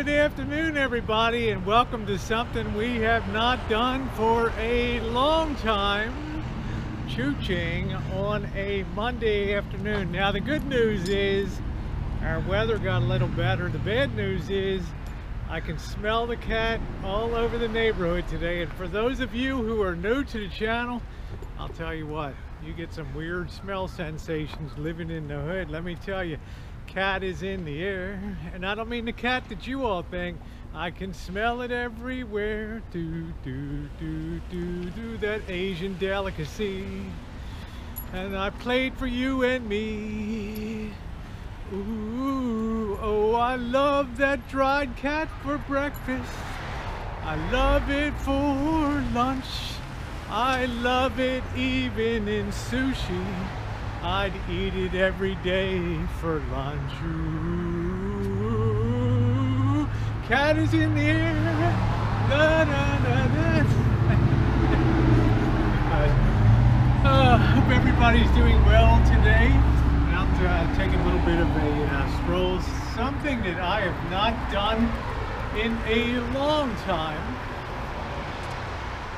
Good afternoon, everybody, and welcome to something we have not done for a long time, chooching on a Monday afternoon. Now, the good news is our weather got a little better. The bad news is I can smell the cat all over the neighborhood today, and for those of you who are new to the channel, I'll tell you what, you get some weird smell sensations living in the hood. Let me tell you, cat is in the air, and I don't mean the cat that you all think. I can smell it everywhere. Do do do do do, that Asian delicacy. And I played for you and me. Ooh, oh, I love that dried cat for breakfast. I love it for lunch. I love it even in sushi. I'd eat it every day for lunch. Ooh, cat is in the air. Da, da, da, da. Hope everybody's doing well today. Out taking a little bit of a stroll. Something that I have not done in a long time.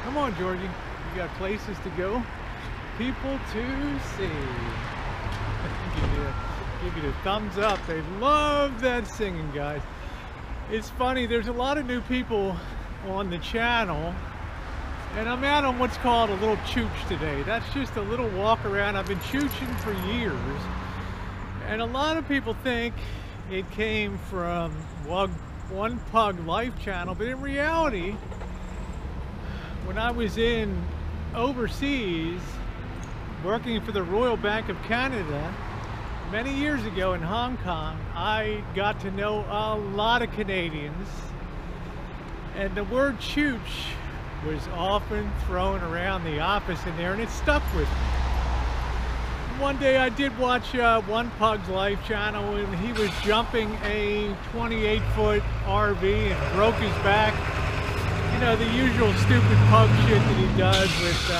Come on, Georgie. You got places to go. People to see. Give you the thumbs up. They love that singing, guys. It's funny, there's a lot of new people on the channel, and I'm out on what's called a little chooch today. That's just a little walk around. I've been chooching for years, and a lot of people think it came from One Pug Life channel, but in reality, when I was overseas working for the Royal Bank of Canada many years ago in Hong Kong, I got to know a lot of Canadians, and the word chooch was often thrown around the office in there, and it stuck with me. One day I did watch One Pug's Life channel, and he was jumping a 28-foot RV and broke his back. You know, the usual stupid pug shit that he does with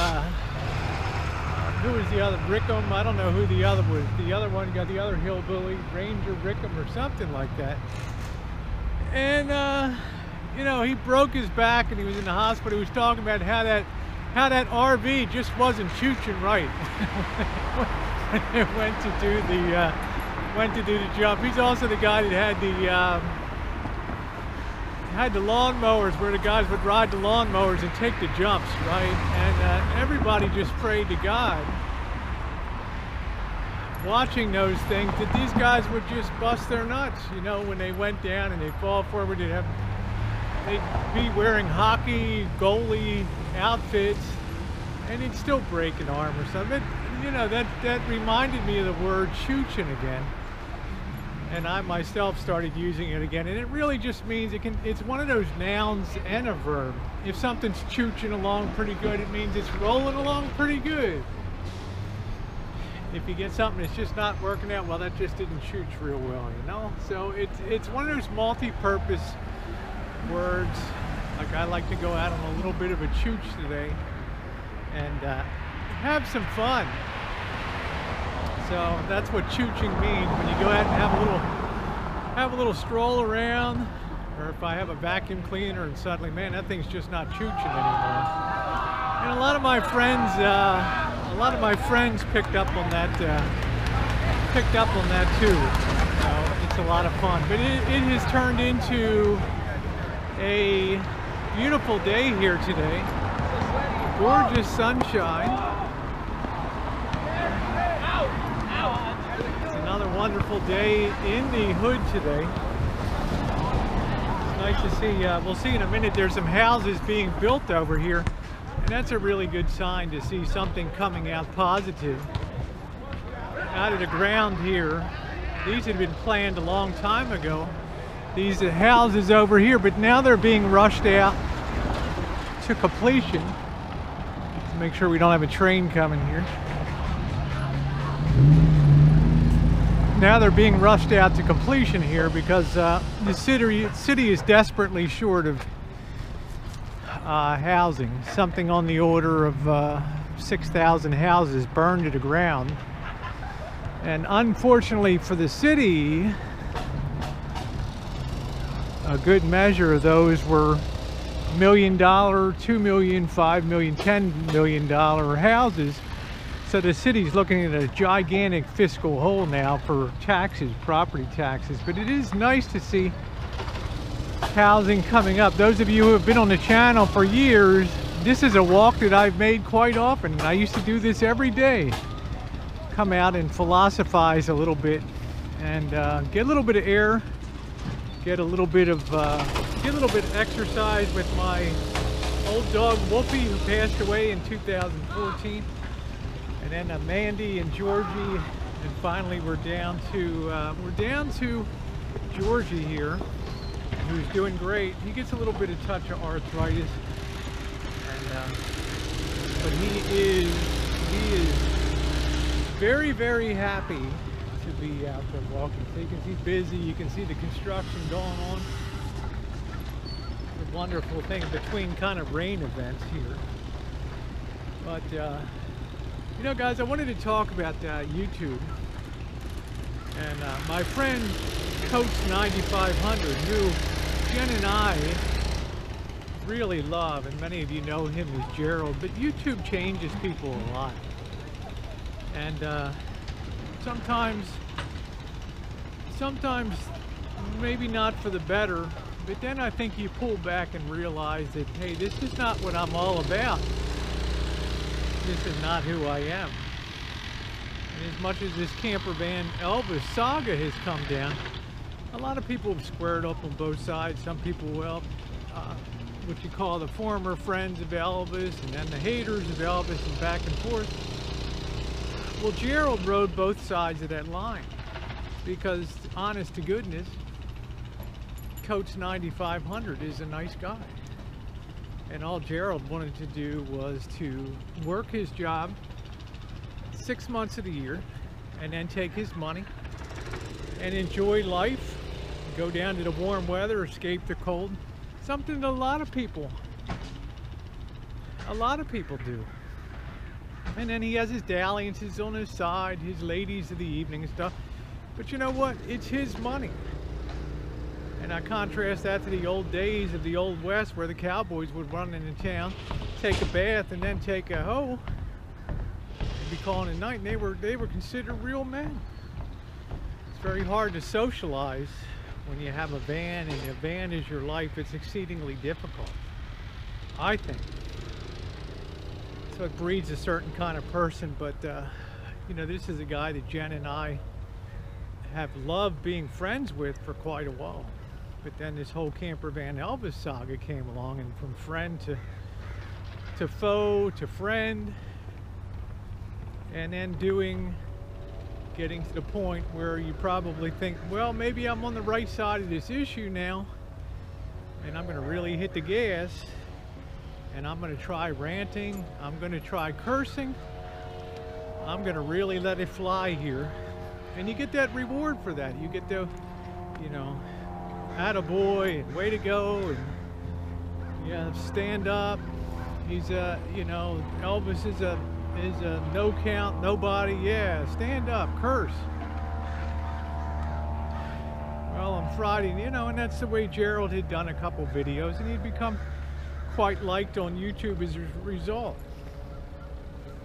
who was the other? Rickham? I don't know who the other was. The other one got the other hillbilly, Ranger Rickham or something like that. And, you know, he broke his back and he was in the hospital. He was talking about how that RV just wasn't chooching right when it went to do the jump. He's also the guy that had the lawnmowers, where the guys would ride the lawnmowers and take the jumps, right? And everybody just prayed to God, watching those things, that these guys would just bust their nuts, you know, when they went down and they'd fall forward. They'd be wearing hockey goalie outfits, and he'd still break an arm or something. You know, that reminded me of the word chooching again. And I myself started using it again, and it really just means it's one of those nouns and a verb. If something's chooching along pretty good, it means it's rolling along pretty good. If you get something that's just not working out, well, that just didn't chooch real well, you know? So it's one of those multi-purpose words. Like, I like to go out on a little bit of a chooch today and have some fun. So that's what chooching means, when you go out and have a little stroll around, or if I have a vacuum cleaner and suddenly, man, that thing's just not chooching anymore. And a lot of my friends picked up on that too. So it's a lot of fun. But it has turned into a beautiful day here today. Gorgeous sunshine. Another wonderful day in the hood today. It's nice to see, we'll see in a minute, there's some houses being built over here, and that's a really good sign to see something coming out positive out of the ground here. These had been planned a long time ago, these houses over here, but now they're being rushed out to completion. Let's make sure we don't have a train coming here. Now they're being rushed out to completion here because the city is desperately short of housing. Something on the order of 6,000 houses burned to the ground. And unfortunately for the city, a good measure of those were $1 million, $2 million, $5 million, $10 million houses. So the city's looking at a gigantic fiscal hole now for taxes, property taxes. But it is nice to see housing coming up. Those of you who have been on the channel for years, this is a walk that I've made quite often. I used to do this every day. Come out and philosophize a little bit and get a little bit of air, get a little bit of exercise with my old dog Wolfie, who passed away in 2014. And then Mandy and Georgie, and finally we're down to Georgie here, who's doing great. He gets a little bit of touch of arthritis, and but he is very, very happy to be out there walking. So you can see busy. You can see the construction going on. The wonderful thing between kind of rain events here, but. You know, guys, I wanted to talk about YouTube, and my friend Coach 9500, who Jen and I really love, and many of you know him as Gerald, but YouTube changes people a lot, and sometimes maybe not for the better, but then I think you pull back and realize that, hey, this is not what I'm all about. This is not who I am. And as much as this camper van Elvis saga has come down, a lot of people have squared up on both sides. Some people, well, what you call the former friends of Elvis, and then the haters of Elvis, and back and forth. Well, Gerald rode both sides of that line, because honest to goodness, Coach 9500 is a nice guy. And all Gerald wanted to do was to work his job 6 months of the year, and then take his money and enjoy life, go down to the warm weather, escape the cold. Something that a lot of people do. And then he has his dalliances on his side, his ladies of the evening and stuff. But you know what? It's his money. And I contrast that to the old days of the Old West, where the cowboys would run into town, take a bath, and then take a hoe, and be calling it night, and they were considered real men. It's very hard to socialize when you have a van, and a van is your life. It's exceedingly difficult, I think. So it breeds a certain kind of person, but you know, this is a guy that Jen and I have loved being friends with for quite a while. But then this whole camper van Elvis saga came along, and from friend to foe to friend, and then getting to the point where you probably think, well, maybe I'm on the right side of this issue now, and I'm going to really hit the gas, and I'm going to try ranting, I'm going to try cursing, I'm going to really let it fly here. And you get that reward for that. You get the, you know, attaboy, and way to go, and yeah, stand up. He's you know, Elvis is a no count, nobody. Yeah, stand up, curse. Well, on Friday, you know, and that's the way Gerald had done a couple videos, and he'd become quite liked on YouTube as a result.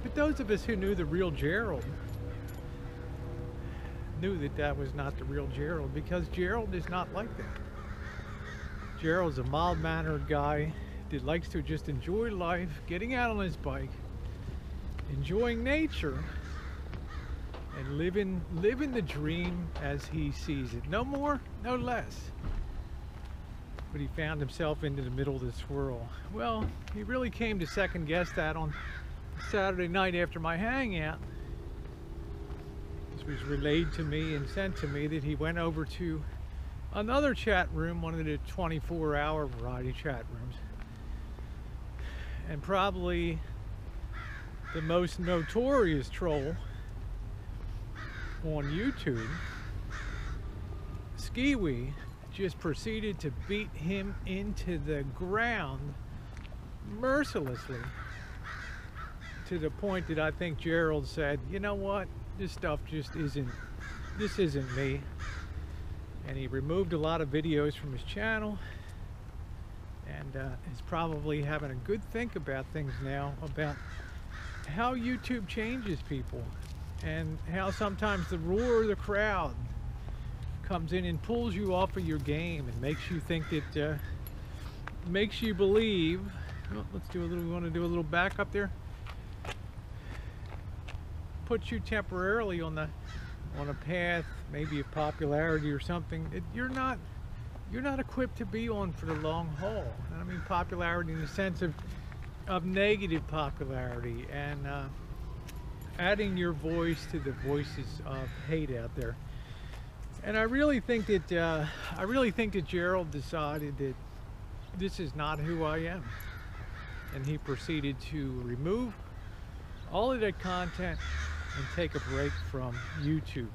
But those of us who knew the real Gerald knew that that was not the real Gerald, because Gerald is not like that. Gerald's a mild-mannered guy that likes to just enjoy life, getting out on his bike, enjoying nature, and living the dream as he sees it. No more, no less. But he found himself into the middle of the swirl. Well, he really came to second guess that on Saturday night after my hangout. This was relayed to me and sent to me that he went over to another chat room, one of the 24-hour variety chat rooms, and probably the most notorious troll on YouTube, Skiwi, just proceeded to beat him into the ground mercilessly, to the point that I think Gerald said, you know what, this stuff just isn't, this isn't me. and he removed a lot of videos from his channel, and is probably having a good think about things now, about how YouTube changes people and how sometimes the roar of the crowd comes in and pulls you off of your game and makes you think that makes you believe. Oh, let's do a little, we want to do a little back up there. Puts you temporarily on a path, maybe of popularity or something that you're not equipped to be on for the long haul. And I mean popularity in the sense of negative popularity, and adding your voice to the voices of hate out there. And I really think that Gerald decided that this is not who I am, and he proceeded to remove all of that content and take a break from YouTube.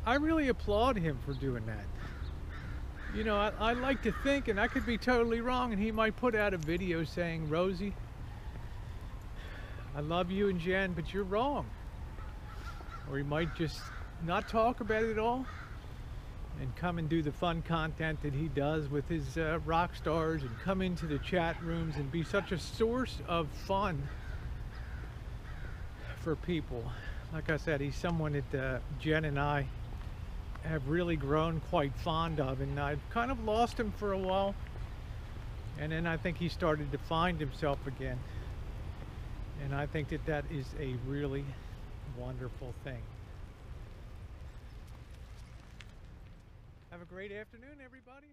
I really applaud him for doing that. You know, I like to think, and I could be totally wrong, and he might put out a video saying, Rosie, I love you and Jen, but you're wrong. Or he might just not talk about it at all and come and do the fun content that he does with his rock stars, and come into the chat rooms and be such a source of fun for people. Like I said, he's someone that Jen and I have really grown quite fond of, and I've kind of lost him for a while, and then I think he started to find himself again, and I think that that is a really wonderful thing. Have a great afternoon, everybody.